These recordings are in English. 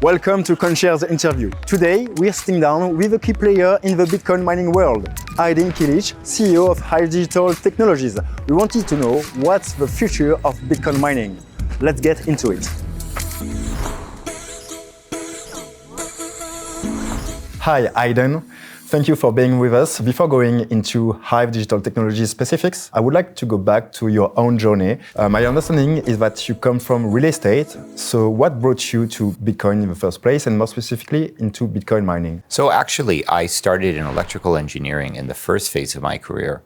Welcome to CoinShares interview. Today, we're sitting down with a key player in the Bitcoin mining world, Aydin Kilic, CEO of Hive Digital Technologies. We wanted to know what's the future of Bitcoin mining. Let's get into it. Hi, Aydin. Thank you for being with us. Before going into Hive Digital Technologies specifics, I would like to go back to your own journey. My understanding is that you come from real estate. So what brought you to Bitcoin in the first place, and more specifically into Bitcoin mining? So actually, I started in electrical engineering in the first phase of my career.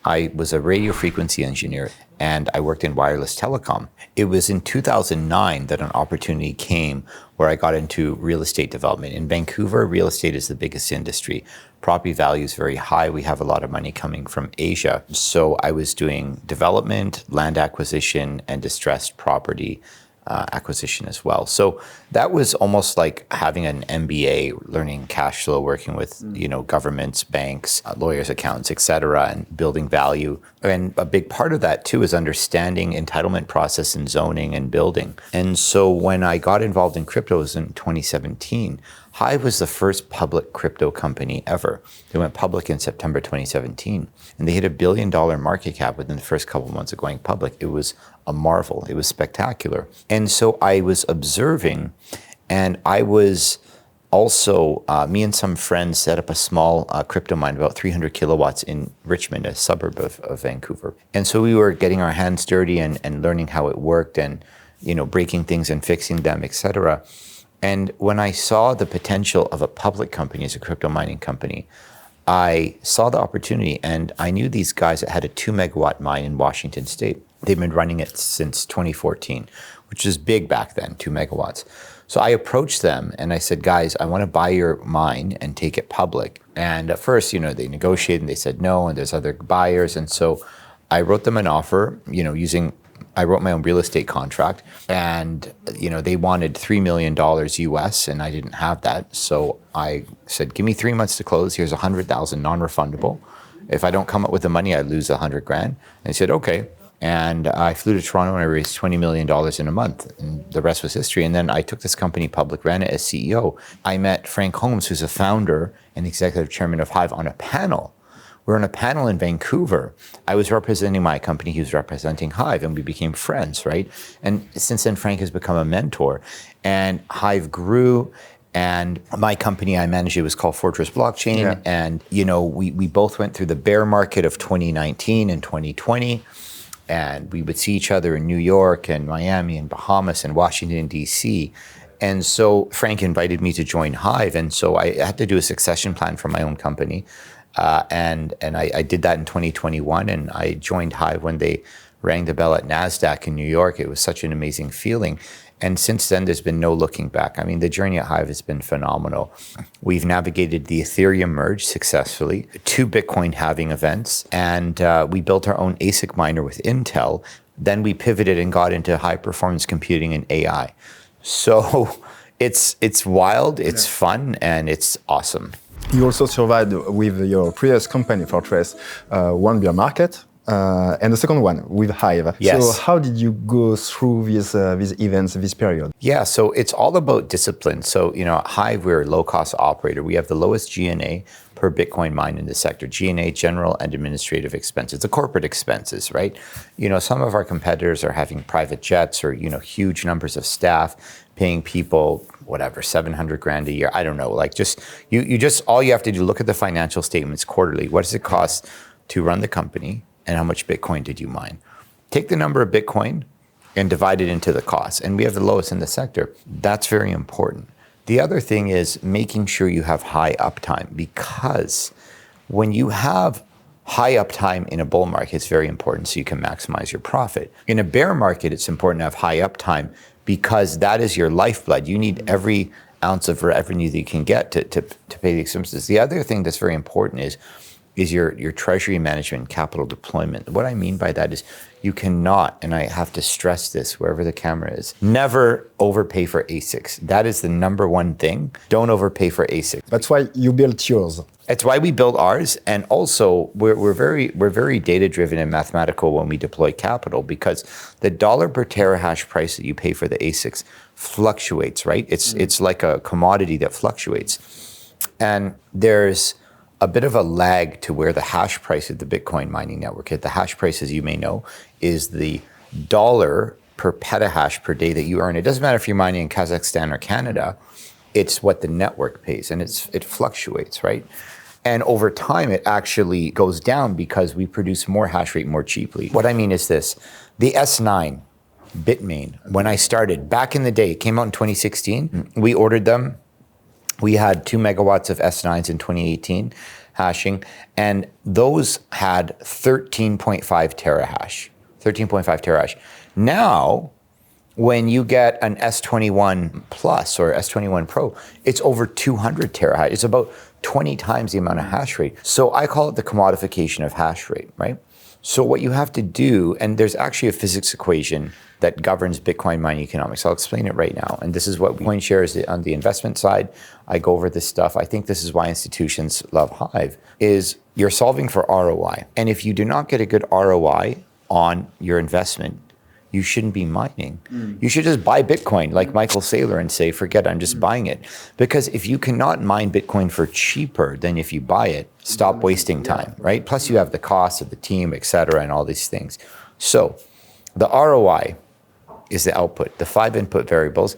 I was a radio frequency engineer and I worked in wireless telecom. It was in 2009 that an opportunity came where I got into real estate development. In Vancouver, real estate is the biggest industry. Property value is very high. We have a lot of money coming from Asia. So I was doing development, land acquisition, and distressed property acquisition as well. So that was almost like having an MBA, learning cash flow, working with governments, banks, lawyers, accountants, etc., and building value. And a big part of that too is understanding entitlement process and zoning and building. And so when I got involved in cryptos in 2017, Hive was the first public crypto company ever. They went public in September 2017, and they hit $1 billion market cap within the first couple of months of going public. It was a marvel. It was spectacular. And so I was observing, and I was also, me and some friends set up a small crypto mine, about 300 kilowatts in Richmond, a suburb of Vancouver. And so we were getting our hands dirty and learning how it worked and, breaking things and fixing them, etc. And when I saw the potential of a public company as a crypto mining company, I saw the opportunity, and I knew these guys that had a 2 megawatt mine in Washington State. They've been running it since 2014, which is big back then, 2 megawatts. So I approached them and I said, guys, I want to buy your mine and take it public. And at first, they negotiated and they said no, and there's other buyers. And so I wrote them an offer, I wrote my own real estate contract, and they wanted $3 million US, and I didn't have that. So I said, give me 3 months to close. Here's 100,000 non-refundable. If I don't come up with the money, I lose 100 grand. And they said, okay. And I flew to Toronto and I raised $20 million in a month, and the rest was history. And then I took this company public, ran it as CEO. I met Frank Holmes, who's a founder and executive chairman of Hive, on a panel. We're on a panel in Vancouver. I was representing my company, he was representing Hive, and we became friends, right? And since then, Frank has become a mentor. And Hive grew, and my company I managed, it was called Fortress Blockchain. Yeah. And, we both went through the bear market of 2019 and 2020. And we would see each other in New York and Miami and Bahamas and Washington, D.C. And so Frank invited me to join Hive. And so I had to do a succession plan for my own company. And I did that in 2021, and I joined Hive when they rang the bell at NASDAQ in New York. It was such an amazing feeling. And since then, there's been no looking back. I mean, the journey at Hive has been phenomenal. We've navigated the Ethereum merge successfully, 2 Bitcoin halving events, and we built our own ASIC miner with Intel. Then we pivoted and got into high performance computing and AI. So it's wild, it's fun, and it's awesome. You also survived with your previous company, Fortress, one bear market, and the second one with Hive. Yes. So how did you go through these events, this period? Yeah, so it's all about discipline. So, at Hive, we're a low-cost operator. We have the lowest G&A per Bitcoin mine in the sector. G&A, general and administrative expenses, the corporate expenses, right? Some of our competitors are having private jets or, huge numbers of staff, paying people, whatever, 700 grand a year. I don't know, all you have to do, look at the financial statements quarterly. What does it cost to run the company, and how much Bitcoin did you mine? Take the number of Bitcoin and divide it into the cost. And we have the lowest in the sector. That's very important. The other thing is making sure you have high uptime, because when you have high uptime in a bull market, it's very important so you can maximize your profit. In a bear market, it's important to have high uptime because that is your lifeblood. You need every ounce of revenue that you can get to pay the expenses. The other thing that's very important is is your treasury management capital deployment. What I mean by that is you cannot, and I have to stress this wherever the camera is, never overpay for ASICs. That is the number one thing. Don't overpay for ASICs. That's why you built yours. It's why we built ours, and also we're very data driven and mathematical when we deploy capital, because the dollar per terahash price that you pay for the ASICs fluctuates, right? It's like a commodity that fluctuates, and there's a bit of a lag to where the hash price of the Bitcoin mining network hit. The hash price, as you may know, is the dollar per petahash per day that you earn. It doesn't matter if you're mining in Kazakhstan or Canada. It's what the network pays, and it fluctuates, right? And over time, it actually goes down because we produce more hash rate more cheaply. What I mean is this: the S9 Bitmain, when I started back in the day, it came out in 2016. We ordered them. We had 2 megawatts of S9s in 2018 hashing, and those had 13.5 terahash. 13.5 terahash. Now, when you get an S21 Plus or S21 Pro, it's over 200 terahash. It's about 20 times the amount of hash rate. So I call it the commodification of hash rate, right? So what you have to do, and there's actually a physics equation that governs Bitcoin mining economics. I'll explain it right now. And this is what CoinShares on the investment side. I go over this stuff. I think this is why institutions love Hive, is you're solving for ROI. And if you do not get a good ROI on your investment, you shouldn't be mining. You should just buy Bitcoin like Michael Saylor and say, forget it, I'm just buying it. Because if you cannot mine Bitcoin for cheaper than if you buy it, stop wasting time, right? Plus you have the cost of the team, et cetera, and all these things. So the ROI is the output, the 5 input variables: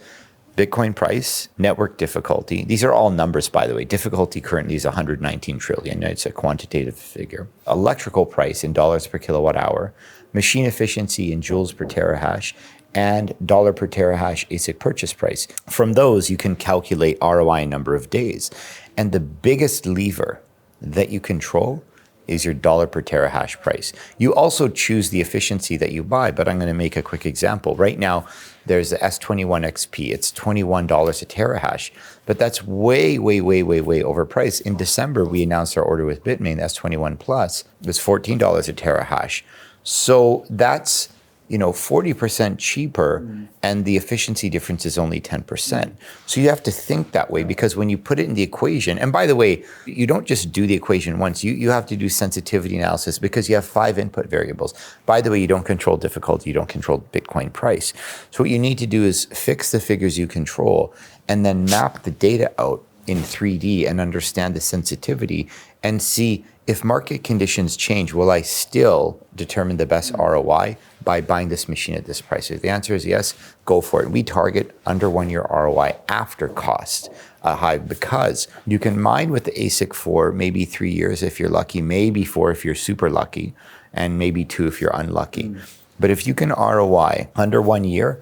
Bitcoin price, network difficulty. These are all numbers, by the way. Difficulty currently is 119 trillion. It's a quantitative figure. Electrical price in dollars per kilowatt hour, machine efficiency in joules per terahash, and dollar per terahash ASIC purchase price. From those, you can calculate ROI in number of days. And the biggest lever that you control is your dollar per terahash price. You also choose the efficiency that you buy, but I'm going to make a quick example. Right now, there's the S21 XP. It's $21 a terahash, but that's way overpriced. In December, we announced our order with Bitmain, S21 Plus. It was $14 a terahash. So that's 40% cheaper, and the efficiency difference is only 10%. So you have to think that way, because when you put it in the equation, and by the way, you don't just do the equation once, you have to do sensitivity analysis, because you have 5 input variables. By the way, you don't control difficulty, you don't control Bitcoin price. So what you need to do is fix the figures you control, and then map the data out in 3D and understand the sensitivity and see, if market conditions change, will I still determine the best ROI by buying this machine at this price? If the answer is yes, go for it. We target under 1 year ROI after cost Hive, because you can mine with the ASIC for maybe 3 years if you're lucky, maybe 4 if you're super lucky, and maybe 2 if you're unlucky. But if you can ROI under 1 year,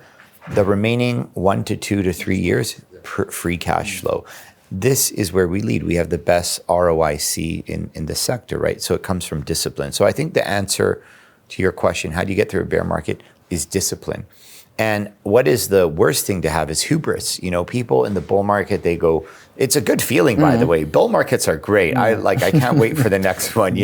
the remaining 1 to 2 to 3 years, free cash flow. This is where we lead. We have the best ROIC in the sector, right? So it comes from discipline. So I think the answer to your question, how do you get through a bear market, is discipline. And what is the worst thing to have is hubris. People in the bull market, they go, it's a good feeling, by the way. Bull markets are great. I can't wait for the next one,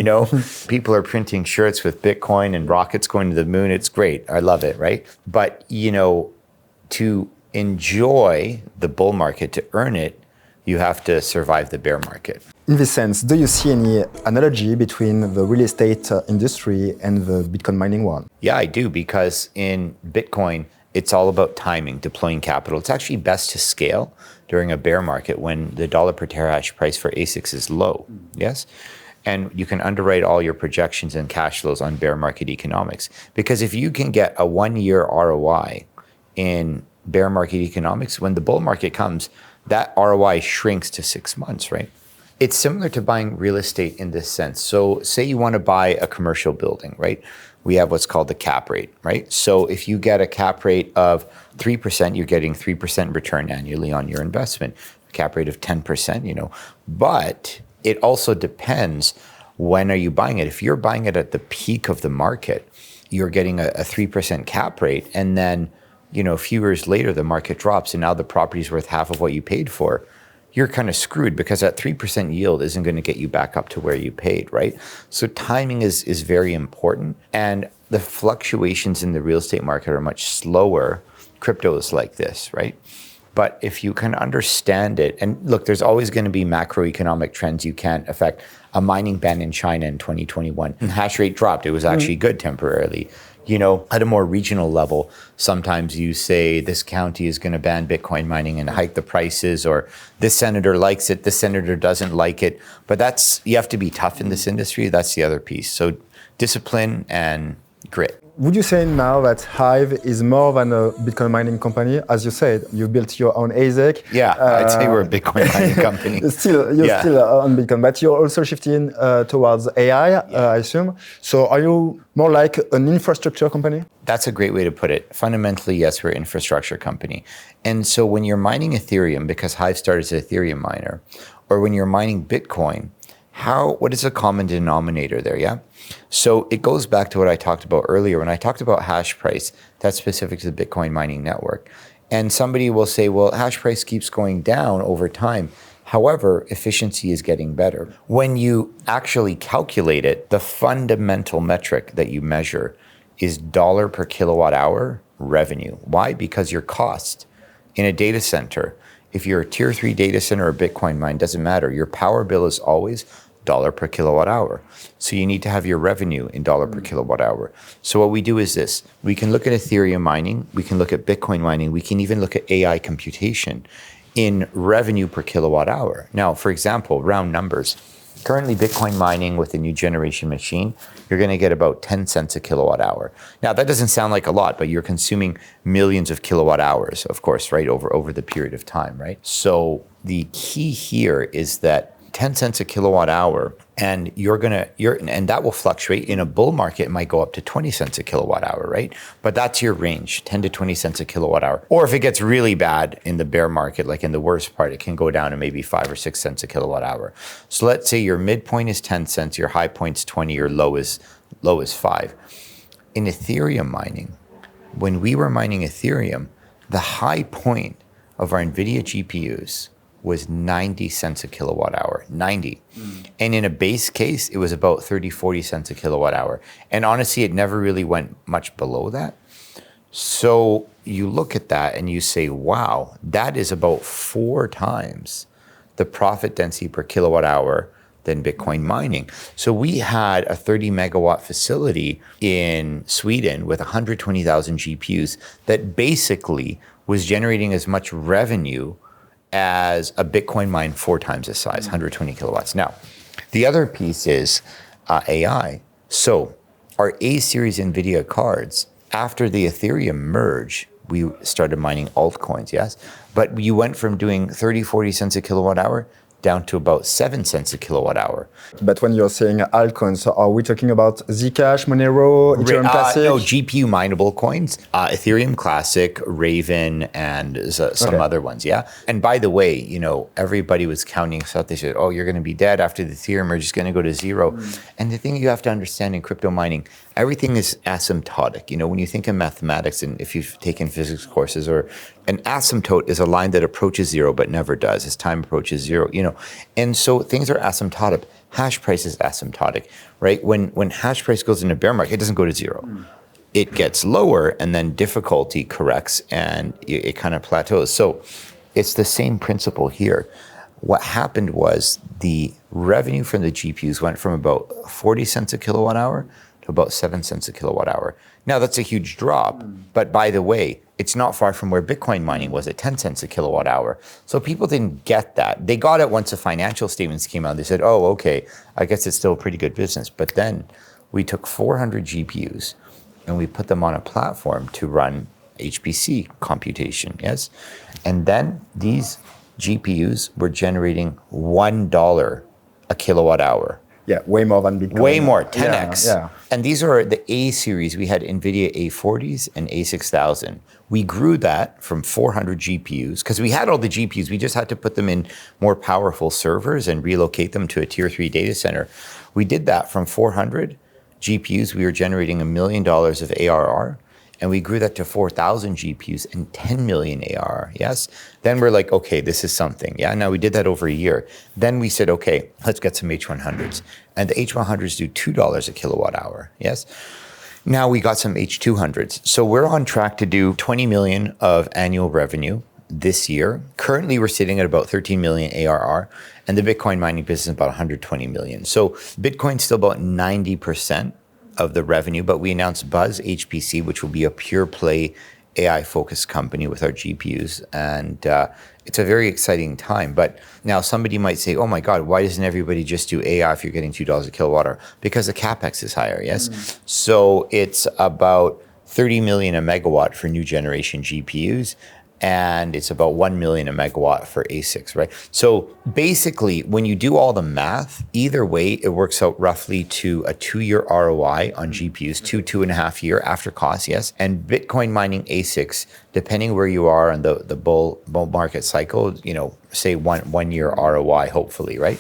People are printing shirts with Bitcoin and rockets going to the moon. It's great. I love it, right? But, to enjoy the bull market, to earn it, you have to survive the bear market. In this sense, do you see any analogy between the real estate industry and the Bitcoin mining one? Yeah, I do, because in Bitcoin, it's all about timing, deploying capital. It's actually best to scale during a bear market when the dollar per terahash price for ASICs is low, yes? And you can underwrite all your projections and cash flows on bear market economics. Because if you can get a 1 year ROI in bear market economics, when the bull market comes, that ROI shrinks to 6 months, right? It's similar to buying real estate in this sense. So say you want to buy a commercial building, right? We have what's called the cap rate, right? So if you get a cap rate of 3%, you're getting 3% return annually on your investment. A cap rate of 10%, But it also depends, when are you buying it? If you're buying it at the peak of the market, you're getting a 3% cap rate, and then a few years later, the market drops and now the property is worth half of what you paid for. you're kind of screwed because that 3% yield isn't going to get you back up to where you paid, right? So timing is very important. And the fluctuations in the real estate market are much slower. Crypto is like this, right? But if you can understand it, and look, there's always going to be macroeconomic trends you can't affect. A mining ban in China in 2021, hash rate dropped. It was actually good temporarily. You know, at a more regional level, sometimes you say this county is going to ban Bitcoin mining and hike the prices, or this senator likes it, this senator doesn't like it. But you have to be tough in this industry. That's the other piece. So discipline and grit. Would you say now that Hive is more than a Bitcoin mining company? As you said, you built your own ASIC. Yeah, I'd say we're a Bitcoin mining company. You're still on Bitcoin, but you're also shifting towards AI, I assume. So are you more like an infrastructure company? That's a great way to put it. Fundamentally, yes, we're an infrastructure company. And so when you're mining Ethereum, because Hive started as an Ethereum miner, or when you're mining Bitcoin, what is the common denominator there, yeah? So it goes back to what I talked about earlier. When I talked about hash price, that's specific to the Bitcoin mining network. And somebody will say, well, hash price keeps going down over time. However, efficiency is getting better. When you actually calculate it, the fundamental metric that you measure is dollar per kilowatt hour revenue. Why? Because your cost in a data center, if you're a tier 3 data center or Bitcoin mine, doesn't matter. Your power bill is always dollar per kilowatt hour. So you need to have your revenue in dollar per kilowatt hour. So what we do is this. We can look at Ethereum mining. We can look at Bitcoin mining. We can even look at AI computation in revenue per kilowatt hour. Now, for example, round numbers. Currently, Bitcoin mining with a new generation machine, you're going to get about 10 cents a kilowatt hour. Now, that doesn't sound like a lot, but you're consuming millions of kilowatt hours, of course, right, over the period of time, right? So the key here is that 10 cents a kilowatt hour, and and that will fluctuate. In a bull market, it might go up to 20 cents a kilowatt hour, right? But that's your range, 10 to 20 cents a kilowatt hour. Or if it gets really bad in the bear market, like in the worst part, it can go down to maybe 5 or 6 cents a kilowatt hour. So let's say your midpoint is 10 cents, your high point's 20, your low is 5. In Ethereum mining, when we were mining Ethereum, the high point of our NVIDIA GPUs was 90 cents a kilowatt hour, 90. And in a base case, it was about 30, 40 cents a kilowatt hour. And honestly, it never really went much below that. So you look at that and you say, wow, that is about 4 times the profit density per kilowatt hour than Bitcoin mining. So we had a 30 megawatt facility in Sweden with 120,000 GPUs that basically was generating as much revenue as a Bitcoin mine 4 times the size, 120 kilowatts. Now, the other piece is AI. So our A-series NVIDIA cards, after the Ethereum merge, we started mining altcoins, yes? But you went from doing 30, 40 cents a kilowatt hour down to about 7 cents a kilowatt hour. But when you're saying altcoins, are we talking about Zcash, Monero, Ethereum Classic? No, GPU mineable coins, Ethereum Classic, Raven, and some other ones, yeah? And by the way, you know, everybody was counting us out. They said, oh, you're going to be dead after the Ethereum, or just going to go to zero. And the thing you have to understand in crypto mining, everything is asymptotic. You know, when you think of mathematics, and if you've taken physics courses, or an asymptote is a line that approaches zero but never does as time approaches zero, you know. And so things are asymptotic. Hash price is asymptotic, right? When hash price goes in a bear market, it doesn't go to zero. It gets lower, and then difficulty corrects, and it kind of plateaus. So it's the same principle here. What happened was the revenue from the GPUs went from about 40 cents a kilowatt hour to about 7 cents a kilowatt hour. Now, that's a huge drop, but by the way, it's not far from where Bitcoin mining was at 10 cents a kilowatt hour. So people didn't get that. They got it once the financial statements came out. They said, oh, okay, I guess it's still a pretty good business. But then we took 400 GPUs and we put them on a platform to run HPC computation, yes? And then these GPUs were generating $1 a kilowatt hour. Yeah, way more than Bitcoin. Way more, 10x. Yeah. And these are the A series. We had NVIDIA A40s and A6000. We grew that from 400 GPUs, because we had all the GPUs. We just had to put them in more powerful servers and relocate them to a tier 3 data center. We did that from 400 GPUs. We were generating $1 million of ARR. and we grew that to 4,000 GPUs and 10 million ARR, yes? Then we're like, okay, this is something, yeah? Now we did that over a year. Then we said, okay, let's get some H100s. And the H100s do $2 a kilowatt hour, yes? Now we got some H200s. So we're on track to do 20 million of annual revenue this year. Currently, we're sitting at about 13 million ARR, and the Bitcoin mining business is about 120 million. So Bitcoin's still about 90% of the revenue, but we announced Buzz HPC, which will be a pure play AI-focused company with our GPUs. And it's a very exciting time. But now somebody might say, oh my God, why doesn't everybody just do AI if you're getting $2 a kilowatt hour? Because the CapEx is higher, yes? So it's about 30 million a megawatt for new generation GPUs. And it's about 1 million a megawatt for ASICs, right? So basically, when you do all the math, either way, it works out roughly to a 2-year ROI on GPUs, 2.5 year after cost, yes? And Bitcoin mining ASICs, depending where you are on the bull market cycle, you know, say one year ROI, hopefully, right?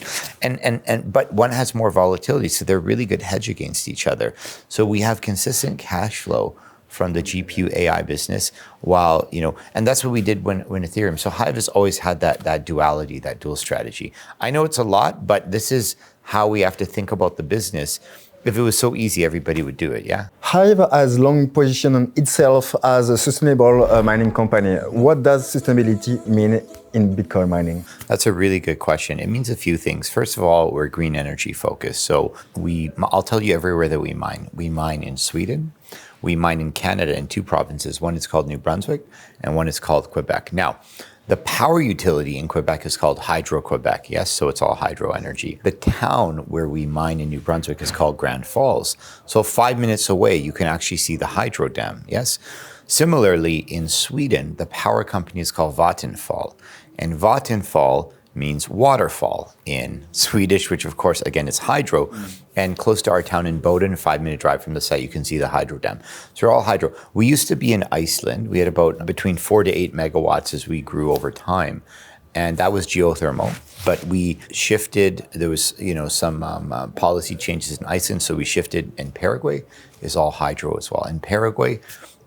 But one has more volatility, so they're really good hedge against each other. So we have consistent cash flow from the GPU AI business, while, you know, and that's what we did when Ethereum. So Hive has always had that duality, that dual strategy. I know it's a lot, but this is how we have to think about the business. If it was so easy, everybody would do it, yeah? Hive has long positioned itself as a sustainable mining company. What does sustainability mean in Bitcoin mining? That's a really good question. It means a few things. First of all, we're green energy focused. So I'll tell you everywhere that we mine. We mine in Sweden. We mine in Canada in 2 provinces. One is called New Brunswick and one is called Quebec. Now, the power utility in Quebec is called Hydro-Quebec, yes? So it's all hydro energy. The town where we mine in New Brunswick is called Grand Falls. So 5 minutes away, you can actually see the hydro dam, yes? Similarly, in Sweden, the power company is called Vattenfall. And Vattenfall means waterfall in Swedish, which of course, again, is hydro. And close to our town in Boden, a 5-minute drive from the site, you can see the hydro dam. So they're all hydro. We used to be in Iceland. We had about between 4 to 8 megawatts as we grew over time. And that was geothermal. But we shifted, there was, you know, some policy changes in Iceland. So we shifted, and Paraguay is all hydro as well. And Paraguay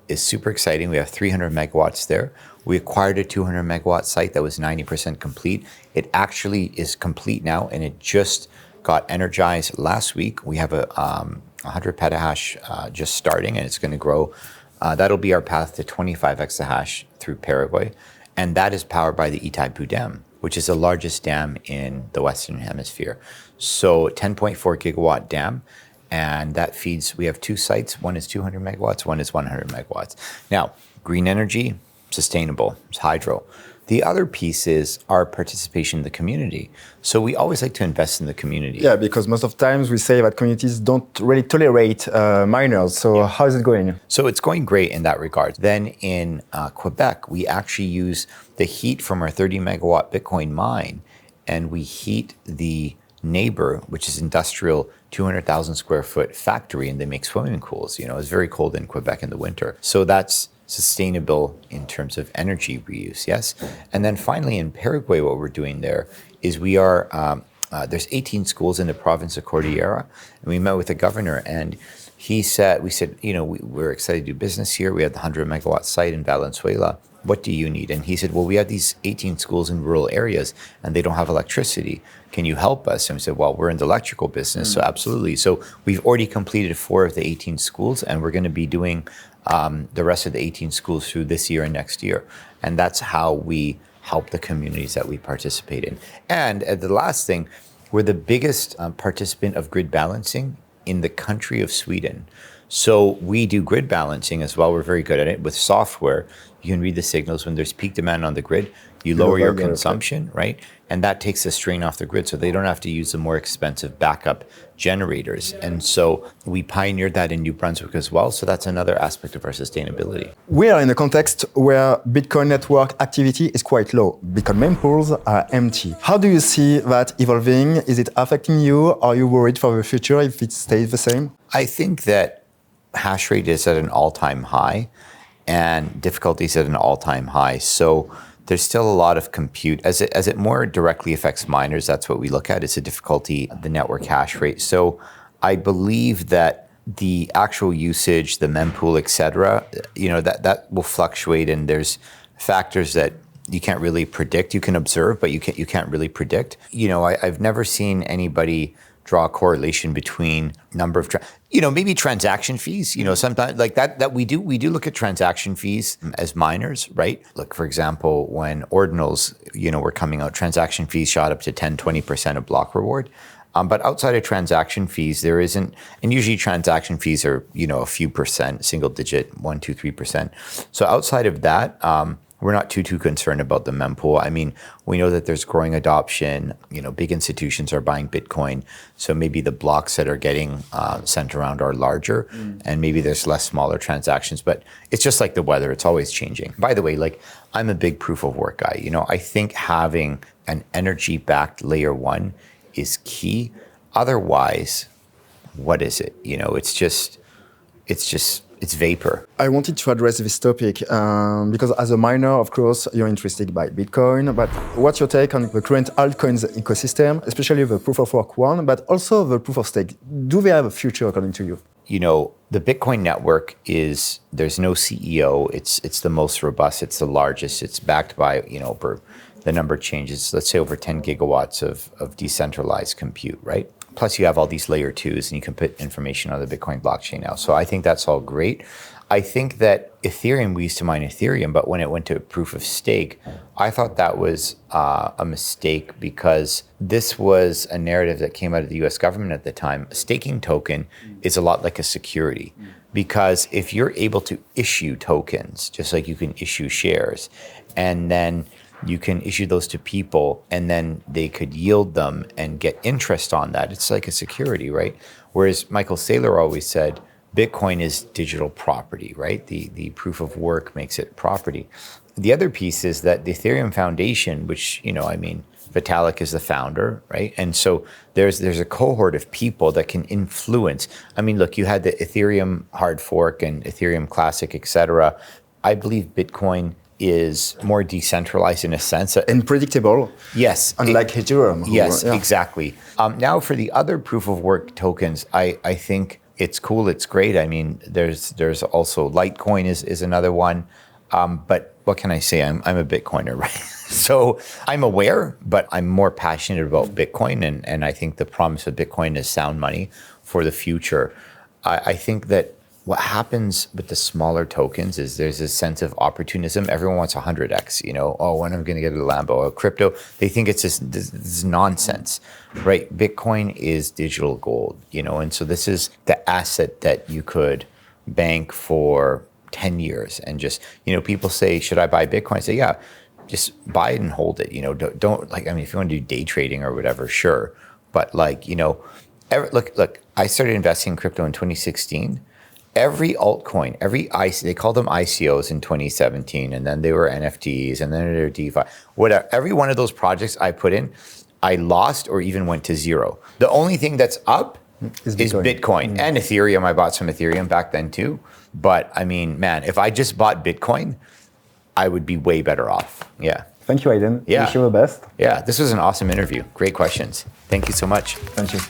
is super exciting. We have 300 megawatts there. We acquired a 200 megawatt site that was 90% complete. It actually is complete now, and it just got energized last week. We have a 100 petahash just starting, and it's going to grow. That'll be our path to 25 exahash through Paraguay. And that is powered by the Itaipu Dam, which is the largest dam in the Western Hemisphere. So 10.4 gigawatt dam. And that feeds, we have 2 sites. One is 200 megawatts, one is 100 megawatts. Now, green energy, sustainable, it's hydro. The other piece is our participation in the community. So we always like to invest in the community. Yeah, because most of times we say that communities don't really tolerate miners. So how is it going? So it's going great in that regard. Then in Quebec, we actually use the heat from our 30 megawatt Bitcoin mine, and we heat the neighbor, which is industrial, 200,000 square foot factory, and they make swimming pools. You know, it's very cold in Quebec in the winter. So that's sustainable in terms of energy reuse, yes? And then finally in Paraguay, what we're doing there is we are, there's 18 schools in the province of Cordillera, and we met with the governor, and we said, you know, we're excited to do business here. We have the 100 megawatt site in Valenzuela. What do you need? And he said, well, we have these 18 schools in rural areas and they don't have electricity. Can you help us? And we said, well, we're in the electrical business, so absolutely. So we've already completed 4 of the 18 schools, and we're going to be doing the rest of the 18 schools through this year and next year. And that's how we help the communities that we participate in. And the last thing, we're the biggest participant of grid balancing in the country of Sweden. So we do grid balancing as well. We're very good at it. With software, you can read the signals. When there's peak demand on the grid, you lower your consumption, right? And that takes the strain off the grid, so they don't have to use the more expensive backup generators. And so we pioneered that in New Brunswick as well. So that's another aspect of our sustainability. We are in a context where Bitcoin network activity is quite low. Bitcoin mempools are empty. How do you see that evolving? Is it affecting you? Are you worried for the future if it stays the same? I think that hash rate is at an all-time high and difficulty is at an all-time high. So there's still a lot of compute. As it more directly affects miners, that's what we look at. It's a difficulty, the network hash rate. So I believe that the actual usage, the mempool, et cetera, that will fluctuate, and there's factors that you can't really predict. You can observe, but you can't really predict. I've never seen anybody draw a correlation between number of, maybe transaction fees. Sometimes like that we do look at transaction fees as miners, right? Like for example, when ordinals, were coming out, transaction fees shot up to 10-20% of block reward. But outside of transaction fees, there isn't, and usually transaction fees are, a few percent, single digit, 1%, 2%, 3%. So outside of that, we're not too concerned about the mempool. I mean, we know that there's growing adoption. Big institutions are buying Bitcoin, so maybe the blocks that are getting sent around are larger, and maybe there's less smaller transactions. But it's just like the weather; it's always changing. By the way, like I'm a big proof of work guy. I think having an energy-backed layer one is key. Otherwise, what is it? It's vapor. I wanted to address this topic because as a miner, of course, you're interested by Bitcoin, but what's your take on the current altcoins ecosystem, especially the proof of work one, but also the proof of stake? Do they have a future according to you? The Bitcoin network there's no CEO. It's the most robust. It's the largest. It's backed by, the number changes, let's say over 10 gigawatts of decentralized compute, right? Plus you have all these layer twos and you can put information on the Bitcoin blockchain now. So I think that's all great. I think that Ethereum, we used to mine Ethereum, but when it went to proof of stake, I thought that was a mistake because this was a narrative that came out of the US government at the time. A staking token is a lot like a security because if you're able to issue tokens, just like you can issue shares, and then you can issue those to people and then they could yield them and get interest on that. It's like a security, right? Whereas Michael Saylor always said, Bitcoin is digital property, right? The proof of work makes it property. The other piece is that the Ethereum Foundation, which, Vitalik is the founder, right? And so there's a cohort of people that can influence. Look, you had the Ethereum hard fork and Ethereum Classic, et cetera. I believe Bitcoin is more decentralized in a sense. And predictable. Yes. Unlike Ethereum. Yes, exactly. Now for the other proof of work tokens, I think it's cool, it's great. There's also Litecoin is another one. But what can I say? I'm a Bitcoiner, right? So I'm aware, but I'm more passionate about Bitcoin. And I think the promise of Bitcoin is sound money for the future. I think that what happens with the smaller tokens is there's a sense of opportunism. Everyone wants 100x, when I'm going to get a Lambo, a crypto. They think it's just this nonsense, right? Bitcoin is digital gold, and so this is the asset that you could bank for 10 years and just, people say, should I buy Bitcoin? I say, yeah, just buy it and hold it. Don't if you want to do day trading or whatever, sure. But look, I started investing in crypto in 2016. Every altcoin, they called them ICOs in 2017, and then they were NFTs, and then they were DeFi. Whatever. Every one of those projects I put in, I lost or even went to zero. The only thing that's up is Bitcoin. And Ethereum. I bought some Ethereum back then too. But if I just bought Bitcoin, I would be way better off. Yeah. Thank you, Aydin. Yeah. Wish you the best. Yeah. This was an awesome interview. Great questions. Thank you so much. Thank you.